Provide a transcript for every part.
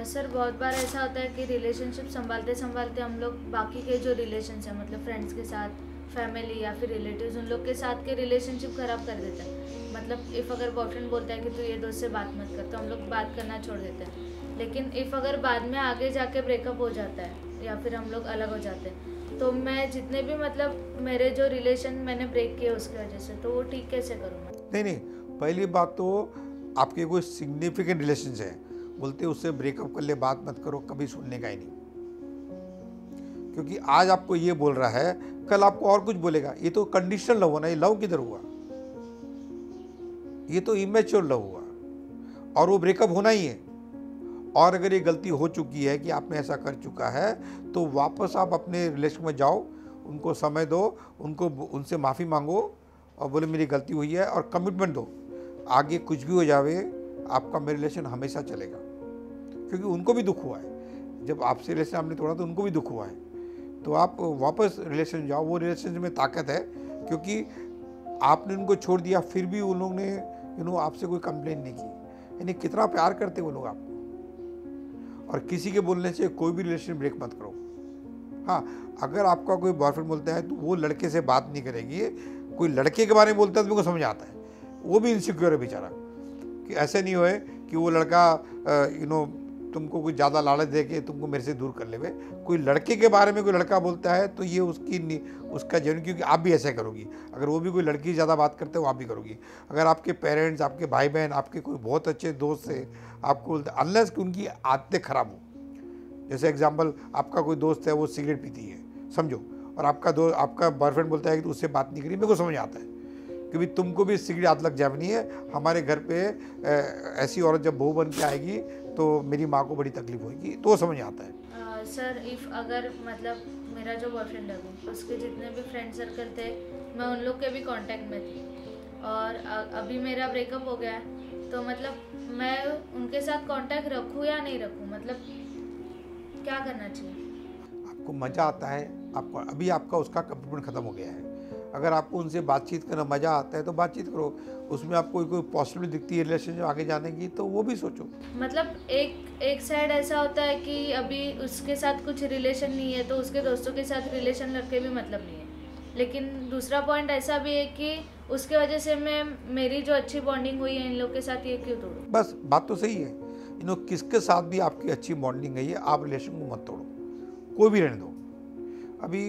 Sir बहुत बार ऐसा होता है कि रिलेशनशिप संभालते संभालते हम लोग बाकी के जो रिलेशन्स हैं, मतलब फ्रेंड्स के साथ, फैमिली या फिर रिलेटिव्स, उन लोग के साथ के रिलेशनशिप ख़राब कर देते हैं। मतलब इफ़ अगर बॉयफ्रेंड बोलता है कि तू ये दोस्त से बात मत कर, तो हम लोग बात करना छोड़ देते हैं। लेकिन इफ़ अगर बाद में आगे जाके ब्रेकअप हो जाता है या फिर हम लोग अलग हो जाते हैं, तो मैं जितने भी मतलब मेरे जो रिलेशन मैंने ब्रेक किए उसकी वजह से, तो वो ठीक कैसे करूँ मैं? नहीं नहीं, पहली बात तो आपके कोई सिग्निफिकेंट रिलेशन है, बोलते उससे ब्रेकअप कर ले, बात मत करो, कभी सुनने का ही नहीं। क्योंकि आज आपको ये बोल रहा है, कल आपको और कुछ बोलेगा। ये तो कंडीशनल लव हुआ ना, ये लव किधर हुआ? ये तो इमेच्योर लव हुआ और वो ब्रेकअप होना ही है। और अगर ये गलती हो चुकी है कि आपने ऐसा कर चुका है, तो वापस आप अपने रिलेशन में जाओ, उनको समय दो, उनसे माफ़ी मांगो और बोले मेरी गलती हुई है, और कमिटमेंट दो, आगे कुछ भी हो जावे आपका मेरा रिलेशन हमेशा चलेगा। क्योंकि उनको भी दुख हुआ है, जब आपसे रिलेशन आपने तोड़ा तो उनको भी दुख हुआ है। तो आप वापस रिलेशन जाओ, वो रिलेशन में ताकत है, क्योंकि आपने उनको छोड़ दिया फिर भी उन लोगों ने आपसे कोई कंप्लेन नहीं की। यानी कितना प्यार करते वो लोग आपको। और किसी के बोलने से कोई भी रिलेशन ब्रेक मत करो। हाँ, अगर आपका कोई बॉयफ्रेंड बोलता है तो वो लड़के से बात नहीं करेगी, कोई लड़के के बारे में बोलता है तो मेरे को समझ आता है, वो भी इनसिक्योर है बेचारा। कि ऐसे नहीं होए कि वो लड़का तुमको कुछ ज़्यादा लालच दे के तुमको मेरे से दूर कर लेवे। कोई लड़के के बारे में कोई लड़का बोलता है तो ये उसका जन्म, क्योंकि आप भी ऐसा करोगी। अगर वो भी कोई लड़की ज़्यादा बात करते हो, आप भी करोगी। अगर आपके पेरेंट्स, आपके भाई बहन, आपके कोई बहुत अच्छे दोस्त से आपको बोलते, अनलेस कि उनकी आदतें खराब हो। जैसे एग्जाम्पल, आपका कोई दोस्त है वो सिगरेट पीती है, समझो, और आपका बॉयफ्रेंड बोलता है कि उससे बात नहीं करी, मेरे को समझ आता है कि भाई तुमको भी सिगरेट आदत लग जानी है। हमारे घर पे ऐसी औरत जब बहू बन के आएगी तो मेरी माँ को बड़ी तकलीफ होगी, तो वो समझ आता है। सर इफ़ अगर मतलब मेरा जो बॉयफ्रेंड है उसके जितने भी फ्रेंड सर्कल थे, मैं उन लोग के भी कांटेक्ट में थी, और अभी मेरा ब्रेकअप हो गया है, तो मतलब मैं उनके साथ कांटेक्ट रखूँ या नहीं रखूँ, मतलब क्या करना चाहिए? आपको मज़ा आता है, अभी आपका उसका कमिटमेंट ख़त्म हो गया है। अगर आपको उनसे बातचीत करना मज़ा आता है तो बातचीत करो। उसमें आपको कोई पॉसिबिलिटी दिखती है रिलेशन में आगे जाने की, तो वो भी सोचो। मतलब एक साइड ऐसा होता है कि अभी उसके साथ कुछ रिलेशन नहीं है, तो उसके दोस्तों के साथ रिलेशन रख के भी मतलब नहीं है। लेकिन दूसरा पॉइंट ऐसा भी है कि उसके वजह से मेरी जो अच्छी बॉन्डिंग हुई है इन लोग के साथ, ये क्यों तोड़ूं? बस बात तो सही है। किसके साथ भी आपकी अच्छी बॉन्डिंग है, ये आप रिलेशन को मत तोड़ो, कोई भी रहने दो। अभी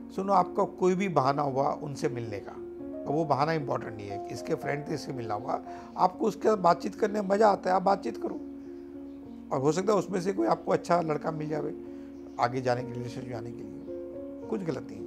सुनो, आपका कोई भी बहाना हुआ उनसे मिलने का, और वो बहाना इंपॉर्टेंट नहीं है कि इसके फ्रेंड थे इससे मिलना होगा, आपको उसके साथ बातचीत करने में मज़ा आता है, आप बातचीत करो। और हो सकता है उसमें से कोई आपको अच्छा लड़का मिल जाए आगे जाने के लिए, रिलेशन जाने के लिए, कुछ गलत नहीं।